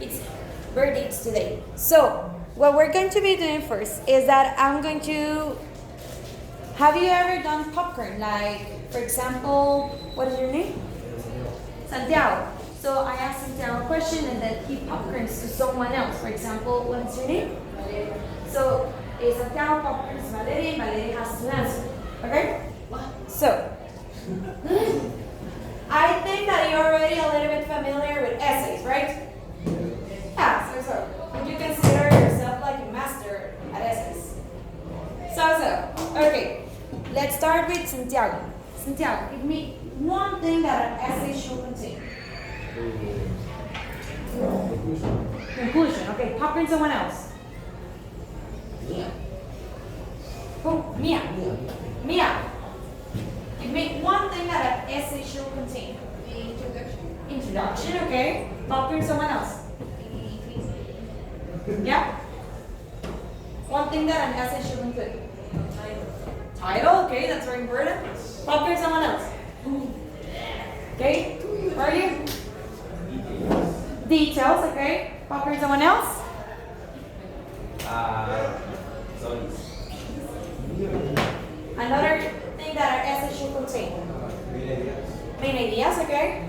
it's birthday today. So what we're going to be doing first is that I'm going to. Have you ever done popcorn? Like, for example, what is your name? Santiago. So I ask Santiago a question and then he popcorns to someone else. For example, what is your name? So Santiago popcorns Valeria and Valeria has to answer. Okay? So I think that you're already a little bit familiar with essays, right? Yeah, so. Would you consider yourself like a master at essays? So. Okay. Let's start with Santiago. Santiago, give me one thing that an essay should contain. Conclusion. Okay, pop in someone else. Mia. Who? Mia. Mia. Give me one thing that an essay should contain. Introduction. Introduction, okay. Pop in someone else. Yeah? One thing that an essay should include. Title, okay, that's very important. Pop in someone else. Okay, where are you? Details, okay. Pop in someone else. Sorry. Another thing that our essay should contain. Main ideas, okay.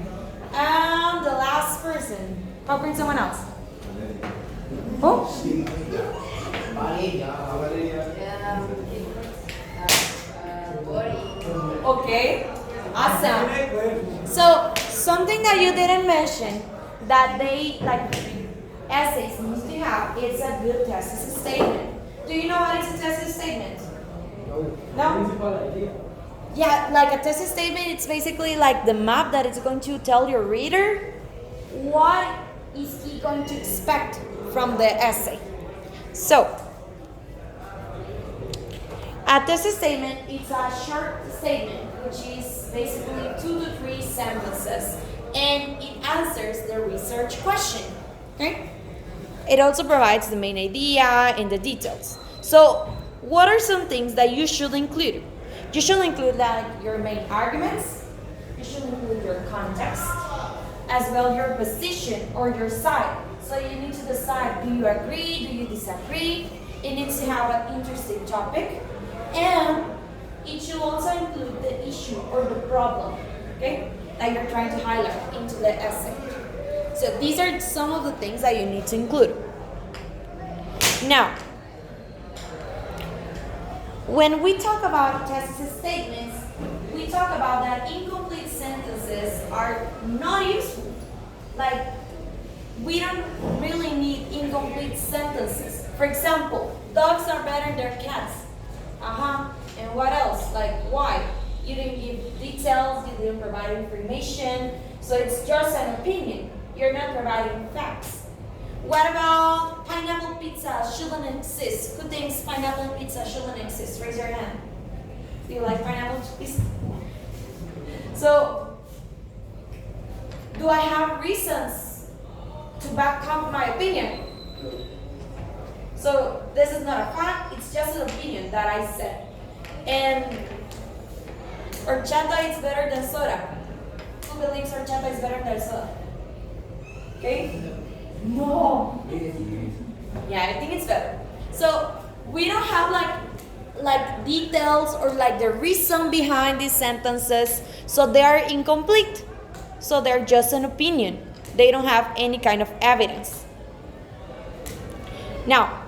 And the last person. Pop in someone else. Who? Okay, awesome. So something that you didn't mention that they like essays need to have is a good thesis statement. Do you know what is a thesis statement? No? Yeah, like a thesis statement, it's basically like the map that is going to tell your reader what is he going to expect from the essay. So, a thesis statement is a short statement which is basically 2 to 3 sentences and it answers the research question. Okay? It also provides the main idea and the details. So, what are some things that you should include? You should include like your main arguments, you should include your context, as well your position or your side. So you need to decide, do you agree, do you disagree? It needs to have an interesting topic. And it should also include the issue or the problem, okay, that you're trying to highlight into the essay. So these are some of the things that you need to include. Now, when we talk about thesis statements, we talk about that incomplete sentences are not useful. Like, we don't really need incomplete sentences. For example, dogs are better than cats. And what else? Like, why? You didn't give details, you didn't provide information, so it's just an opinion. You're not providing facts. What about pineapple pizza shouldn't exist? Who thinks pineapple pizza shouldn't exist? Raise your hand. Do you like pineapple pizza? So, do I have reasons to back up my opinion? So, this is not a fact, it's just an opinion that I said. And horchata is better than soda. Who believes horchata is better than soda? Okay? No. Yeah, I think it's better. So we don't have like details or like the reason behind these sentences, so they are incomplete. So they're just an opinion. They don't have any kind of evidence. Now,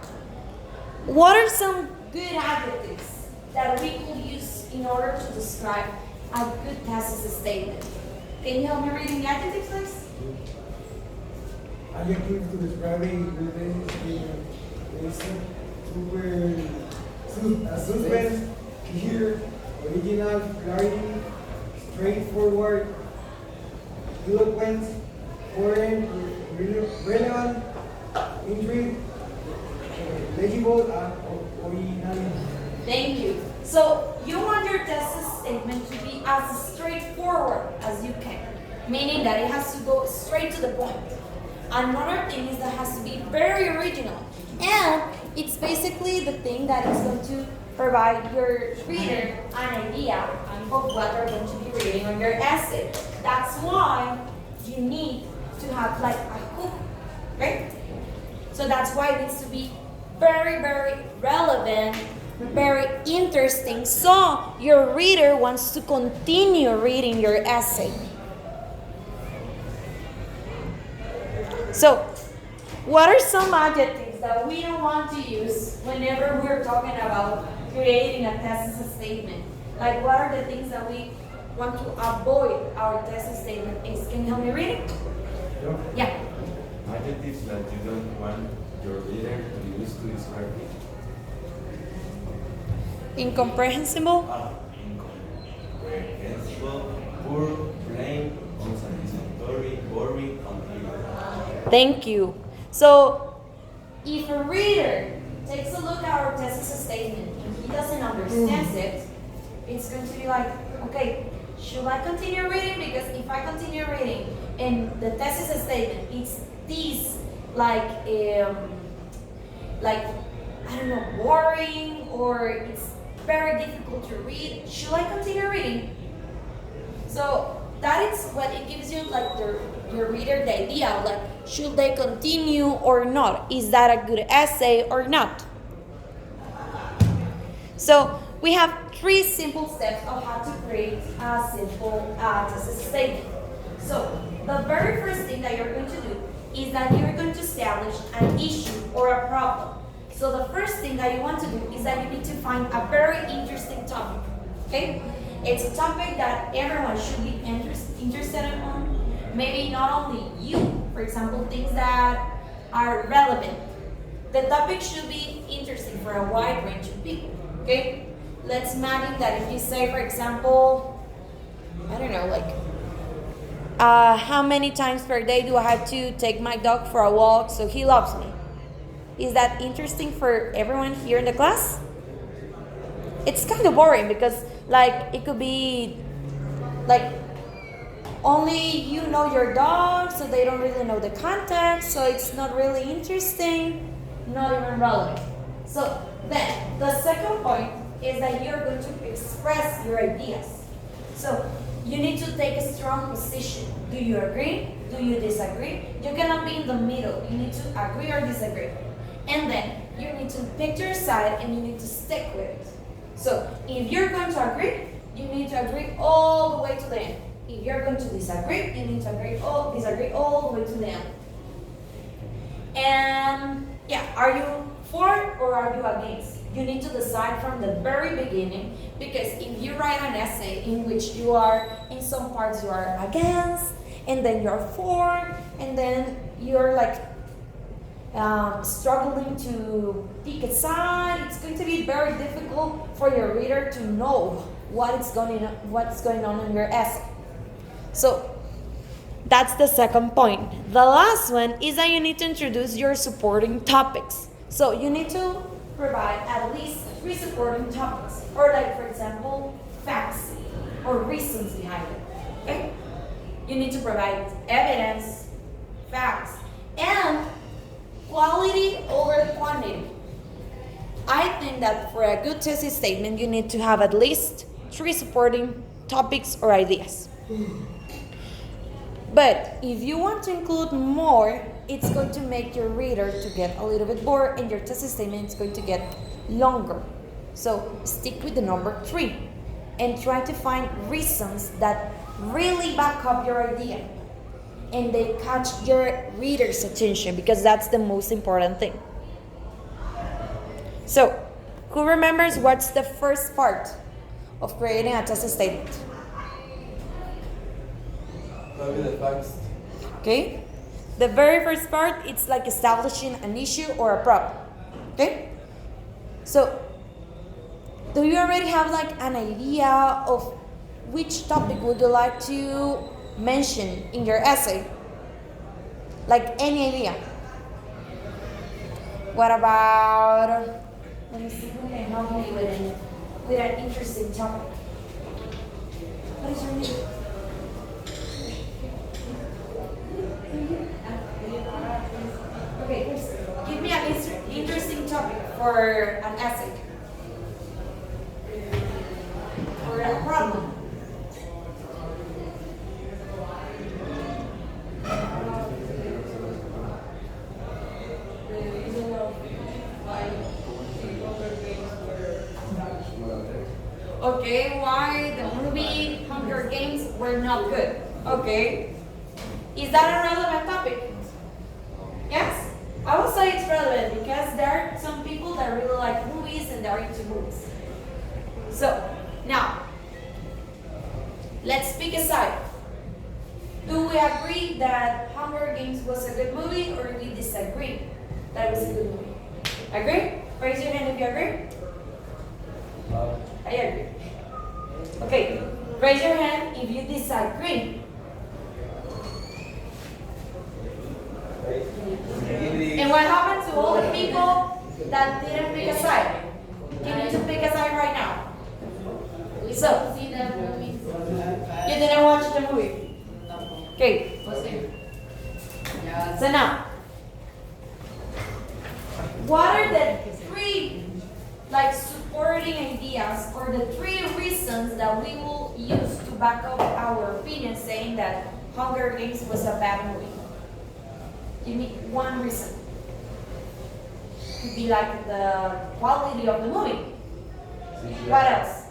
what are some good adjectives that we could use in order to describe a good thesis statement? Can you help me reading the adjectives, please? Adjective to describe suspense, clear, original, clarity, straightforward, eloquent, foreign, relevant, intrigue, legible, and original. Thank you. So you want your thesis statement to be as straightforward as you can, meaning that it has to go straight to the point. Another thing is that it has to be very original, and it's basically the thing that is going to provide your reader an idea of what they're going to be reading on your essay. That's why you need to have like a hook, right? So that's why it needs to be very, very relevant, very interesting, so your reader wants to continue reading your essay. So, what are some adjectives that we don't want to use whenever we're talking about creating a thesis statement? Like, what are the things that we want to avoid our thesis statement? Can you help me read it? Yeah. Adjectives that you don't want your reader to use to describe it. Incomprehensible. Incomprehensible, poor, plain, unsatisfactory, boring, unclear. Thank you. So, if a reader takes a look at our thesis statement and he doesn't understand it, it's going to be like, okay, should I continue reading? Because if I continue reading and the thesis statement, it's this like I don't know, boring, or it's very difficult to read, should I continue reading? So that is what it gives you, like your reader the idea of like, should they continue or not? Is that a good essay or not? So we have 3 simple steps of how to create a simple thesis statement. So the very first thing that you're going to do is that you're going to establish an issue or a problem. So the first thing that you want to do is that you need to find a very interesting topic. Okay? It's a topic that everyone should be interested in on. Maybe not only you, for example, things that are relevant. The topic should be interesting for a wide range of people. Okay? Let's imagine that if you say, for example, I don't know, like, how many times per day do I have to take my dog for a walk so he loves me? Is that interesting for everyone here in the class? It's kind of boring because, like, it could be, like, only you know your dog, so they don't really know the context, so it's not really interesting, not even relevant. So then, the second point is that you're going to express your ideas. So you need to take a strong position. Do you agree? Do you disagree? You cannot be in the middle. You need to agree or disagree. And then you need to pick your side and you need to stick with it. So if you're going to agree, you need to agree all the way to the end. If you're going to disagree, you need to disagree all the way to the end. And yeah, are you for or are you against? You need to decide from the very beginning, because if you write an essay in which you are, in some parts you are against, and then you're for, and then you're like struggling to pick a side, it's going to be very difficult for your reader to know what's going on in your essay. So that's the second point. The last one is that you need to introduce your supporting topics. So you need to provide at least 3 supporting topics, or like, for example, facts or reasons behind it. Okay? You need to provide evidence, facts, and quality over quantity. I think that for a good thesis statement, you need to have at least 3 supporting topics or ideas. But if you want to include more, it's going to make your reader to get a little bit bored, and your thesis statement is going to get longer. So stick with the number 3 and try to find reasons that really back up your idea and they catch your reader's attention, because that's the most important thing. So, who remembers what's the first part of creating a thesis statement? Probably the facts. Okay? The very first part, it's like establishing an issue or a problem. Okay? So, do you already have like an idea of which topic would you like to mention in your essay? Like any idea? What about, let me see who can help me with an interesting topic. What is your name? Okay, give me an interesting topic for an essay. For a problem. Okay, why the movie Hunger Games were not good. Okay. Is that a relevant topic? Yes? I would say it's relevant because there are some people that really like movies and they're into movies. So, now, let's pick a side. Do we agree that Hunger Games was a good movie or do we disagree that it was a good movie? Agree? Raise your hand if you agree. I agree. Okay, raise your hand if you disagree. And what happened to all the people that didn't pick a side? You need to pick a side right now. So, you didn't watch the movie? Okay. So now, what are the three supporting ideas or the three reasons that we will use to back up our opinion saying that Hunger Games was a bad movie? Give me one reason. Could be like the quality of the movie. CGI. What else?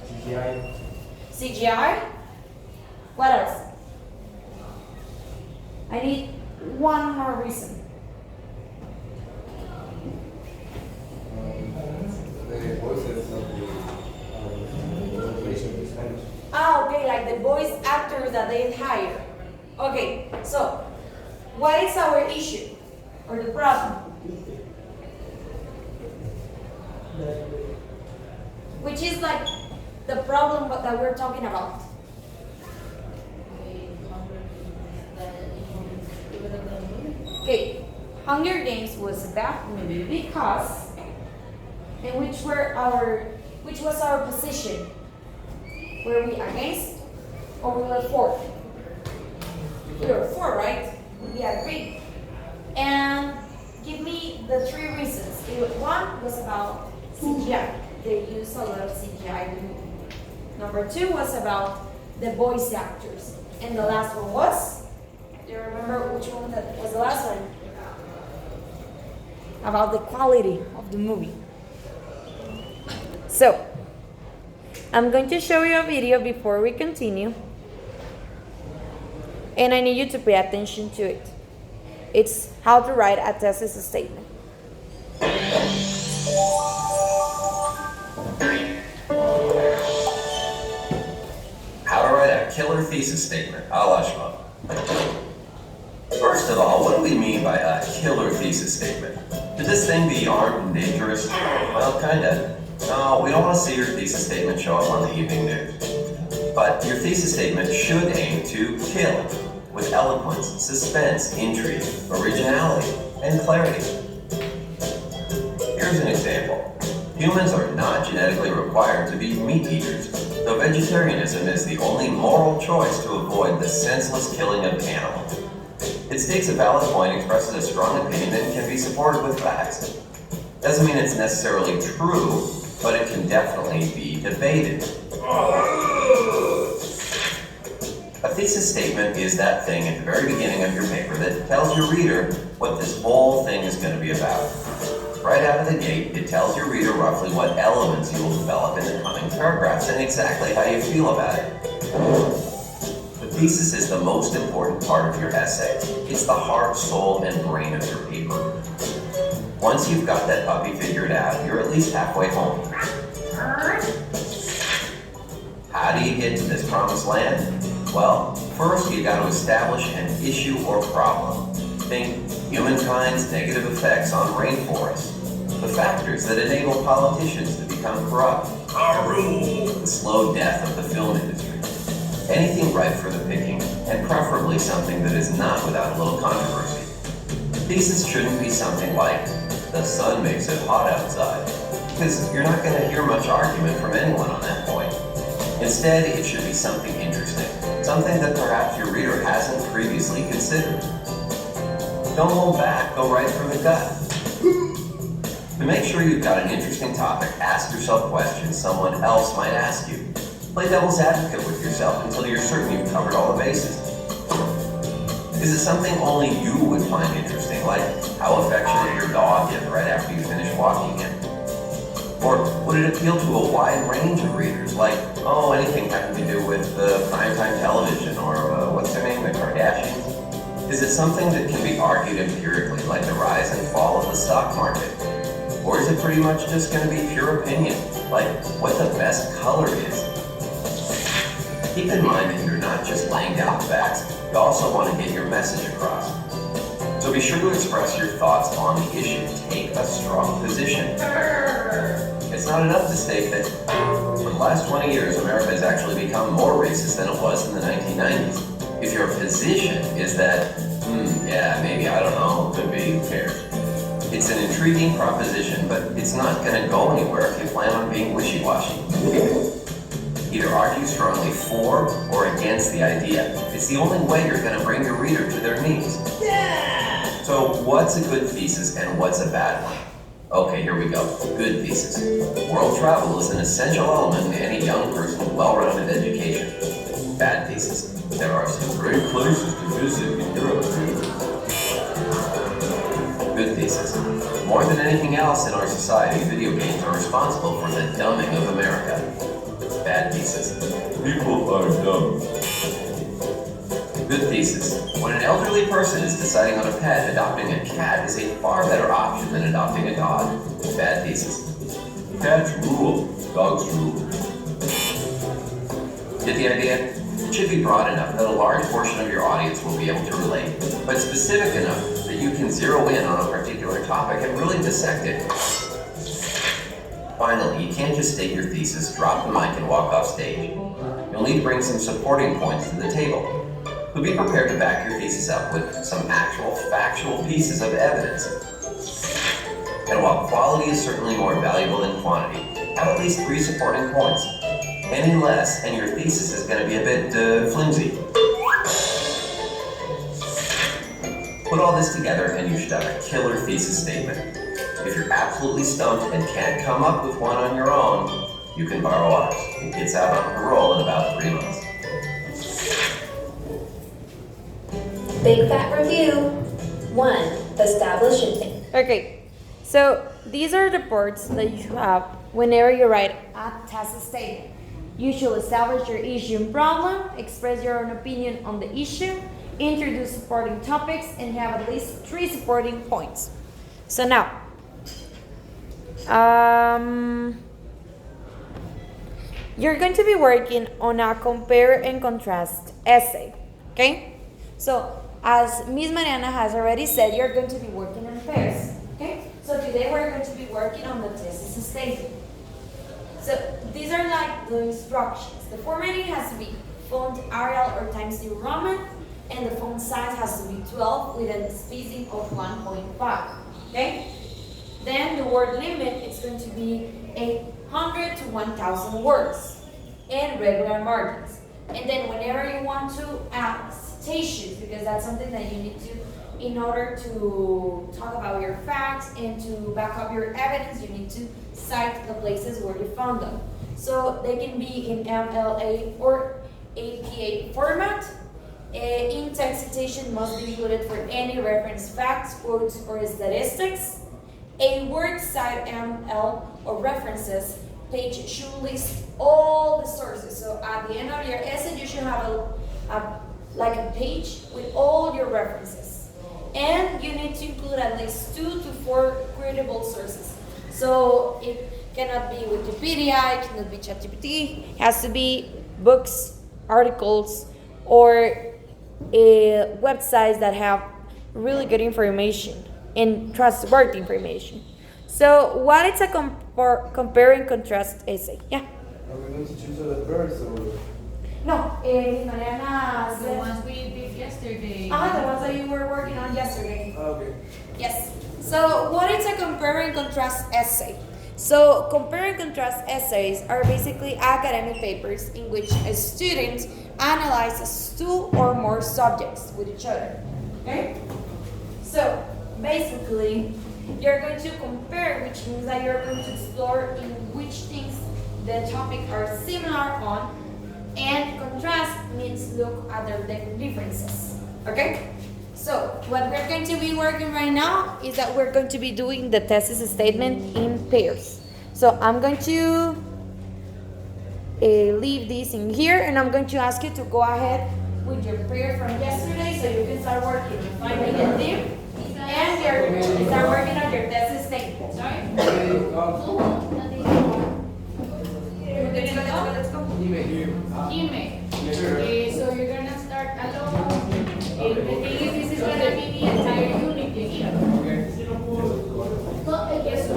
CGI. CGI? What else? I need one more reason. The voices of the translation to Spanish. Ah, okay, like the voice actors that they hire. Okay, so what is our issue or the problem? Which is like the problem that we're talking about. Okay, Hunger Games was a bad movie because, and which was our position? Were we against or we were for? We were for, right? We agreed. And give me the three reasons. One was about CGI. They used a lot of CGI in the movie. Number two was about the voice actors. And the last one was? Do you remember which one that was the last one? About the quality of the movie. So, I'm going to show you a video before we continue. And I need you to pay attention to it. It's how to write a thesis statement. How to write a killer thesis statement, a la Schmo. First of all, what do we mean by a killer thesis statement? Should this thing be armed and dangerous? Well, kinda. No, we don't want to see your thesis statement show up on the evening news. But your thesis statement should aim to kill with eloquence, suspense, intrigue, originality, and clarity. Here's an example. Humans are not genetically required to be meat eaters, though vegetarianism is the only moral choice to avoid the senseless killing of animals. It states a valid point, expresses a strong opinion, and can be supported with facts. Doesn't mean it's necessarily true, but it can definitely be debated. A thesis statement is that thing at the very beginning of your paper that tells your reader what this whole thing is going to be about. Right out of the gate, it tells your reader roughly what elements you will develop in the coming paragraphs and exactly how you feel about it. The thesis is the most important part of your essay. It's the heart, soul, and brain of your paper. Once you've got that puppy figured out, you're at least halfway home. How do you get to this promised land? Well, first you got to establish an issue or problem. Think humankind's negative effects on rainforests, the factors that enable politicians to become corrupt, the slow death of the film industry. Anything ripe for the picking, and preferably something that is not without a little controversy. The thesis shouldn't be something like, the sun makes it hot outside, because you're not going to hear much argument from anyone on that point. Instead, it should be something interesting, something that perhaps your reader hasn't previously considered. Don't hold back, go right for the gut. To make sure you've got an interesting topic, ask yourself questions someone else might ask you. Play devil's advocate with yourself until you're certain you've covered all the bases. Is it something only you would find interesting, like how affectionate your dog is right after you finish walking him? Or would it appeal to a wide range of readers, like, oh, anything having to do with primetime television, or what's their name, the Kardashians? Is it something that can be argued empirically, like the rise and fall of the stock market? Or is it pretty much just going to be pure opinion, like what the best color is? Keep in mind that you're not just laying down facts, you also want to get your message across. So be sure to express your thoughts on the issue. Take a strong position. It's not enough to state that for the last 20 years, America has actually become more racist than it was in the 1990s. If your position is that, yeah, maybe, I don't know, could be, who cares? It's an intriguing proposition, but it's not going to go anywhere if you plan on being wishy-washy. Either argue strongly for or against the idea. It's the only way you're going to bring your reader to their knees. Yeah! So what's a good thesis and what's a bad one? Okay, here we go. Good thesis. World travel is an essential element in any young person's well-rounded education. Bad thesis. There are some great places to visit in Europe. Good thesis. More than anything else in our society, video games are responsible for the dumbing of America. Bad thesis. People are dumb. Good thesis. When an elderly person is deciding on a pet, adopting a cat is a far better option than adopting a dog. Bad thesis. Cats rule, dogs rule. Get the idea? It should be broad enough that a large portion of your audience will be able to relate, but specific enough that you can zero in on a particular topic and really dissect it. Finally, you can't just state your thesis, drop the mic, and walk off stage. You'll need to bring some supporting points to the table. But be prepared to back your thesis up with some actual factual pieces of evidence. And while quality is certainly more valuable than quantity, have at least 3 supporting points. Any less, and your thesis is going to be a bit flimsy. Put all this together and you should have a killer thesis statement. If you're absolutely stumped and can't come up with one on your own, you can borrow ours. It gets out on parole in about 3 months. Big Fat Review. 1. Establish and... Okay, so these are the parts that you have whenever you write a thesis statement. You should establish your issue and problem, express your own opinion on the issue, introduce supporting topics, and have at least 3 supporting points. So now, you're going to be working on a compare and contrast essay, okay? So, as Ms. Mariana has already said, you're going to be working on pairs, okay? So today we're going to be working on the thesis statement. So these are like the instructions. The formatting has to be font Arial or Times New Roman, and the font size has to be 12 with a spacing of 1.5, okay? Then the word limit is going to be 800 to 1,000 words and regular margins. And then whenever you want to add citations, because that's something that you need to, in order to talk about your facts and to back up your evidence, you need to cite the places where you found them. So they can be in MLA or APA format. In-text citation must be included for any reference facts, quotes, or statistics. A word cite ML or references page should list all the sources. So at the end of your essay, you should have a page with all your references. And you need to include at least 2 to 4 credible sources. So it cannot be Wikipedia, it cannot be ChatGPT, it has to be books, articles, or websites that have really good information and trustworthy information. So what is a compare and contrast essay? Yeah? Are we going to choose other birds or? No, Mariana The said, ones we did yesterday. the ones that you were working on yesterday. Okay. Yes. So what is a compare and contrast essay? So compare and contrast essays are basically academic papers in which a student analyzes 2 or more subjects with each other. Okay? So basically, you're going to compare, which means that you're going to explore in which things the topic are similar on, and contrast means look at their differences. Okay? So what we're going to be working right now is that we're going to be doing the thesis statement in pairs. So I'm going to leave this in here, and I'm going to ask you to go ahead with your prayer from yesterday so you can start working, finding a theme, and start working on your thesis statement. Sorry? Let's go. Email. So you're gonna start alone. The thing is, this is gonna be the entire unit here. Okay, let's go.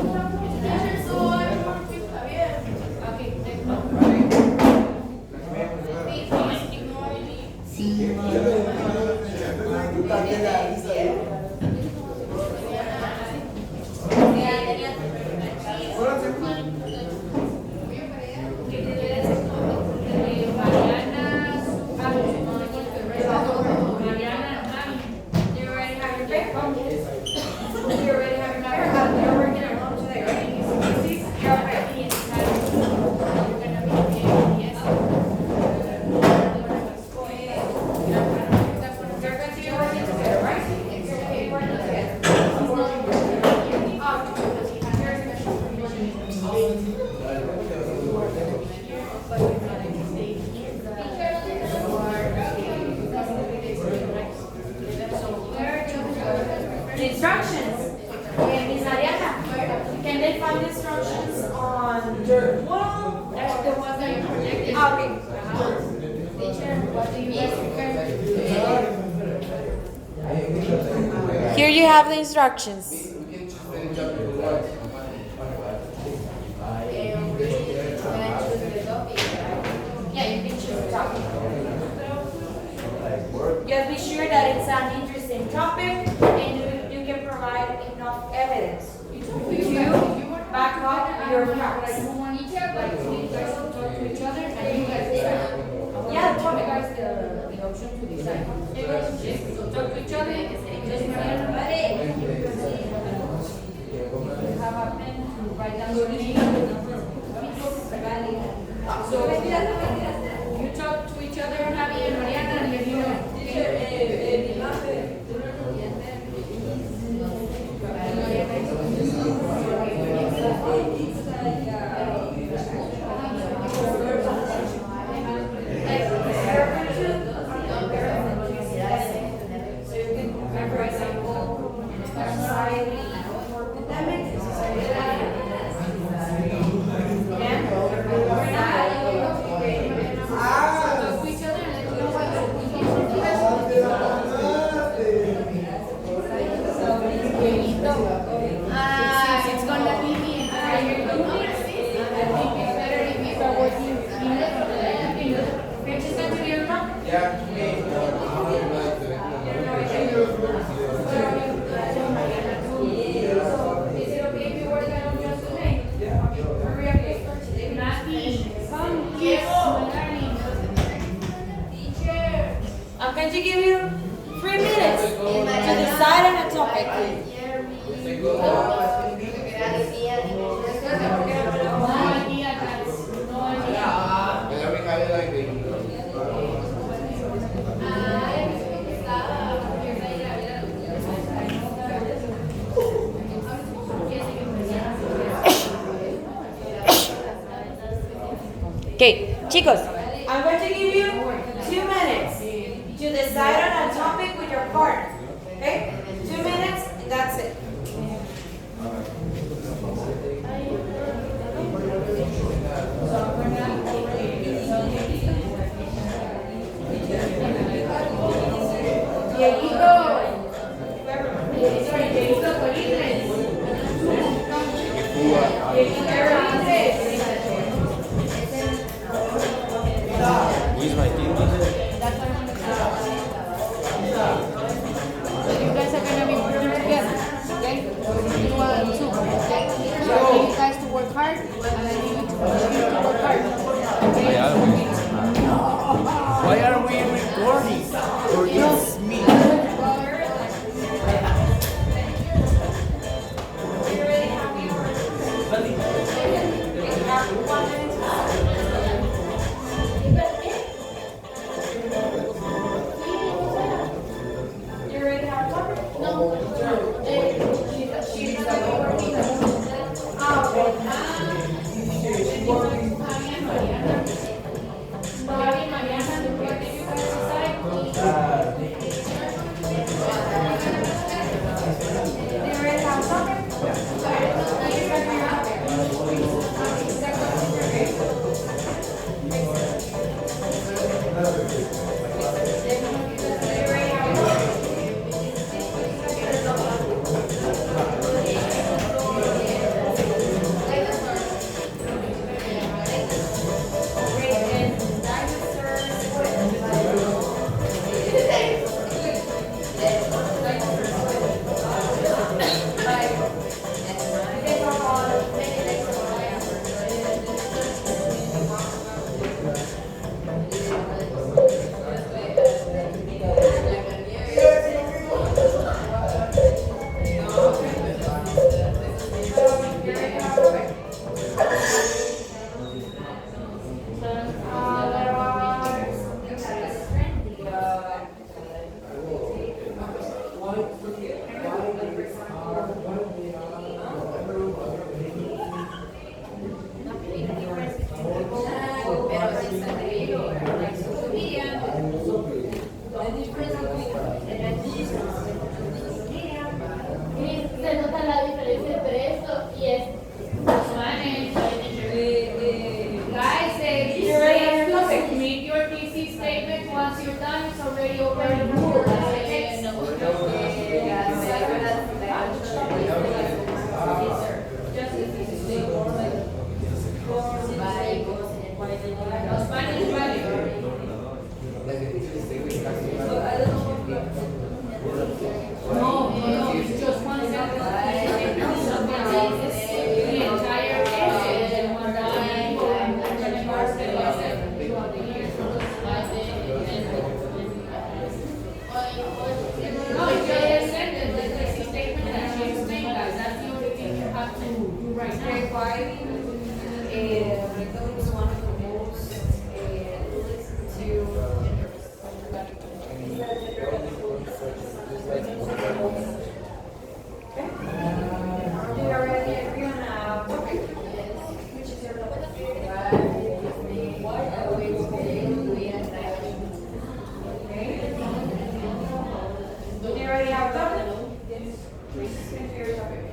The instructions. Miss Ariana, can they find the instructions on your wall? That's the one that you projected. Okay. Teacher, what do you guys Here you have the instructions. Yeah, you can choose the topic. Just be sure that it's an interesting topic and you can provide enough evidence to back up your facts. Yeah, Talk to guys the option to decide. So talk to each other. Have a pen to write down your name. So you talk to each other, Javi and Mariana, and let me know. Since it's gonna be the entire unit, I think it's better if you start working Which is going to be your mom? Is it okay if you work on yours today? Hurry up, Matthew, come here, Melanie. Teacher. I'm going to give you 3 minutes to decide on a topic. No idea, guys. No idea. Okay, chicos, I'm going to give you 2 minutes to decide on a topic with your partner. Okay? 2 minutes, and that's it. Who's my team? You guys are gonna be put together. already ruled as an ex. Spanish Valley. No, it's just one sentence. The entire essay and one line, no, it's just a sentence, the thesis statement that she explained, guys, that's the only thing you have to do right now. Requiring Recto is one of the most Do you already agree on a topic? Which is your topic? Do you already have a topic? Which is your topic?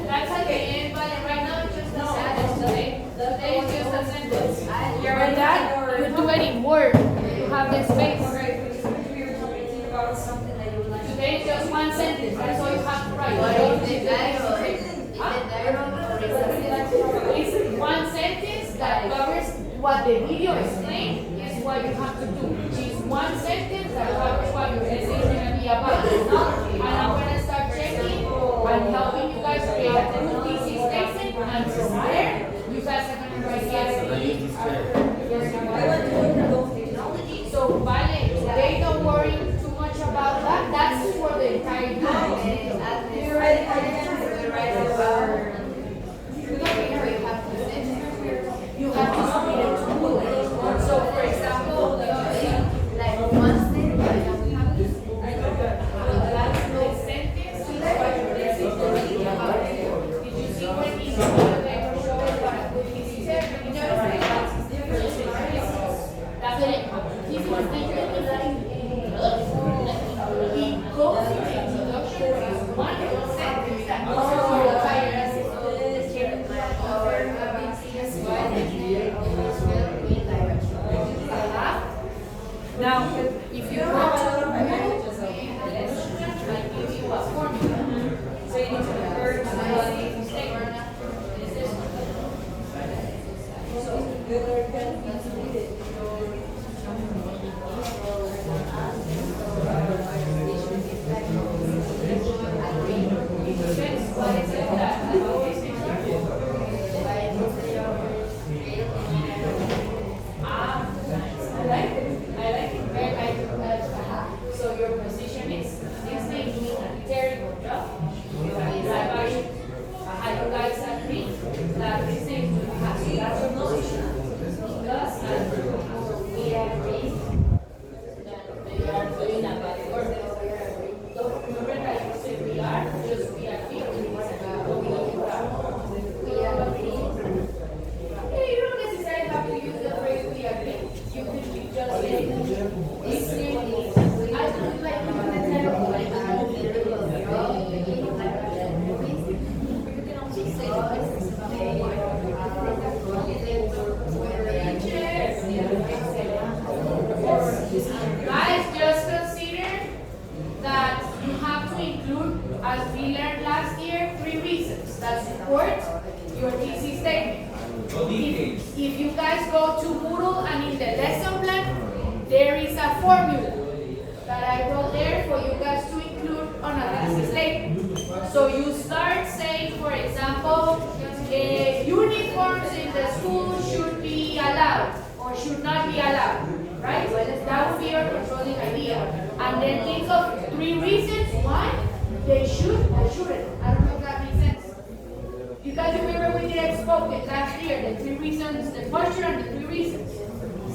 That's at the end, but right now it's just a sentence today. Today is just a sentence. You're already That, you do it in Word, you have the space. About something that you would like to Today is just one sentence, that's all you have to write. It's one sentence that covers what the video explained is what you have to do. Which is one sentence that covers what your essay is gonna be about. And I'm gonna start checking and helping you guys create a full thesis statement and from there, you guys are gonna write the essay. So, Vale, today don't worry too much about that. That's for the entire day. You already had a chance to write about. You have to submit it to Moodle. So, for example, Like once they the sentence is what your essay is going to be about. Did you see when he showed what a good thesis is? That's it. He goes into the introduction as one sentence that covers your entire essay. Now, if you go to Moodle, I give you a formula. So you need to refer to the thesis statement. Is this one? What is it that I always say? I like it. I like it. So your position is this thing doing a terrible job. You guys agree that this thing doing a terrible position. Because we agree that they are doing a bad work. Don't remember that you said we are, just we agree. We agree. Hey, you don't necessarily have to use the phrase we agree. You could be just saying, it's simply, I don't like the terrible Guys, just consider that you have to include, as we learned last year, 3 reasons that support your thesis statement. If you guys go to Moodle and in the lesson plan, there is a formula that I wrote there for you guys to include on a thesis statement. So you start saying, for example, uniforms in the school should be allowed or should not be allowed, right? That would be your controlling idea. And then think of 3 reasons why they should or shouldn't. I don't know if that makes sense. You guys remember we did spoken last year, the 3 reasons, the posture and the 3 reasons.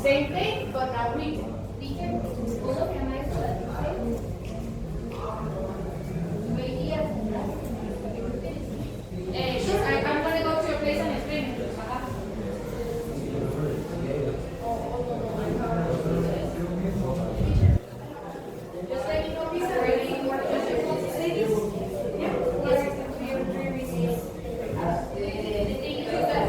Same thing, but not reason. I'm gonna go to your place and explain it. Just let me know, please, already. The thing is that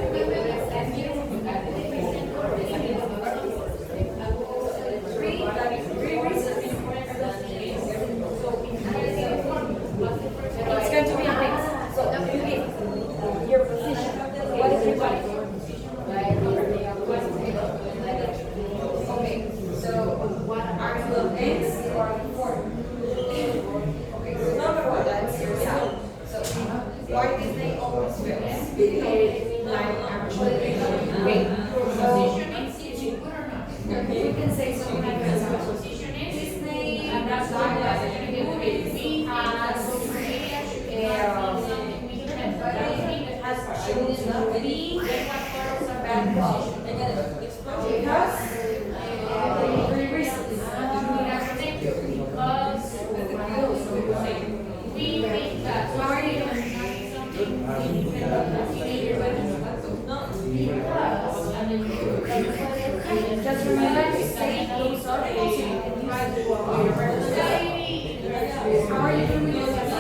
Position is, is it good or not? You can say something like this. Position is his name, and that's why that's gonna be good. We have social media, should be something we can everything has should be, and what photos are bad position. Because, very recently. We think that something you can Just remember to say those articles and you can write it on your resume. How are you doing with your It's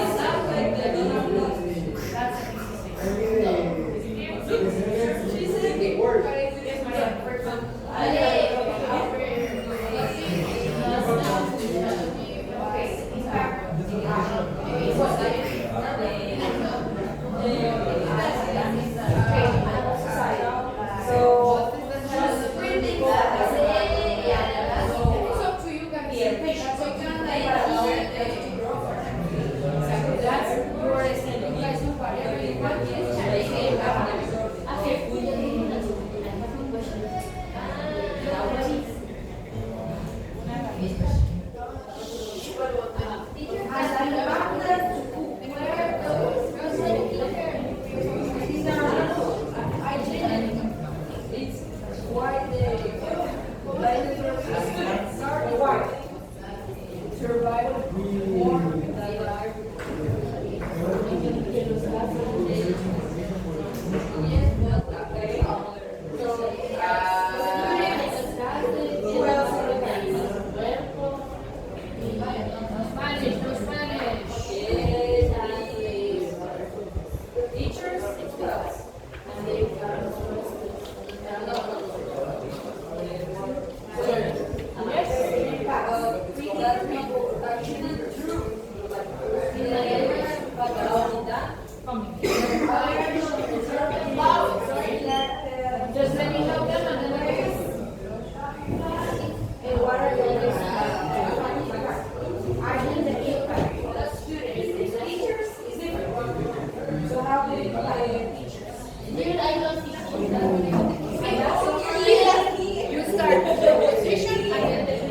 up to you guys. Patient, so you can that's your you guys do whatever you want. Spanish, no Spanish. Teachers, just let me help them and then I think the impact of the students is teachers is different. So how do you apply your teachers? you start with the position and then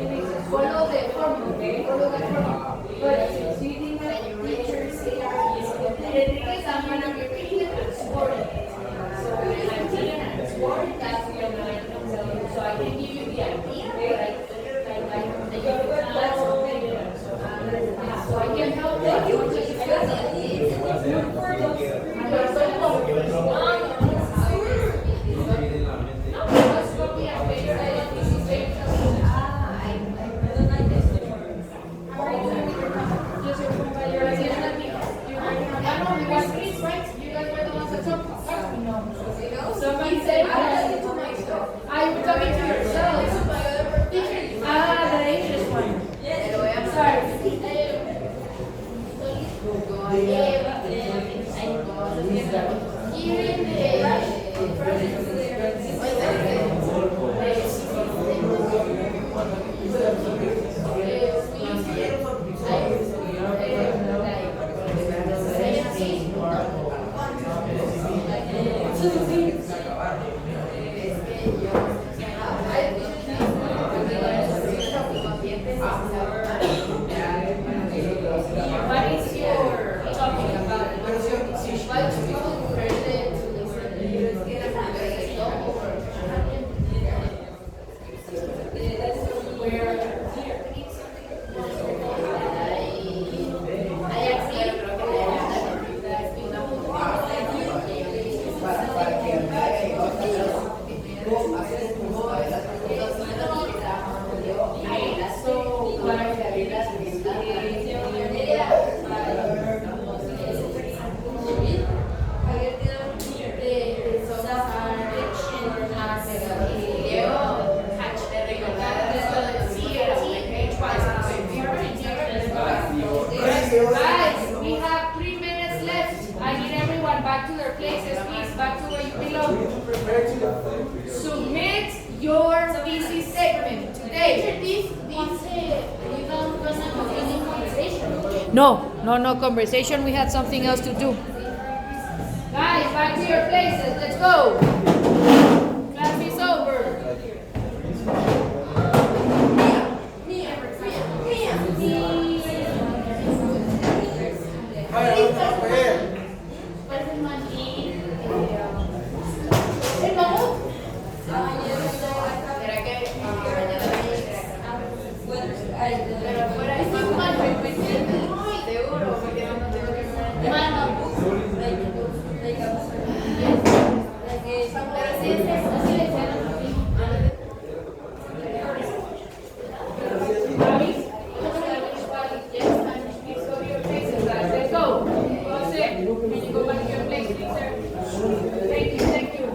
follow the formula. Follow the formula. But since you think that your teachers the thing is I'm gonna be reading it and scoring it. So when I'm reading and scoring, that's the online concept. So I can give you the idea, but so I can help them. Somebody said, I'm coming to yourself. The English one. Sorry. What is your topic about? What's your position? Guys, we have 3 minutes left. I need everyone back to their places, please. Back to where you belong. Submit your thesis statement today. No conversation. We had something else to do. Guys, back to your places. Let's go. Class is over. ¿El mamut? ¿Será que pero fuera es un mal seguro porque no tengo que mano pero si es eso así le hicieron a mí. Yes, and please go to your places, guys. Let's go. Go sit. Can you go back to your place, please, sir? Thank you, thank you.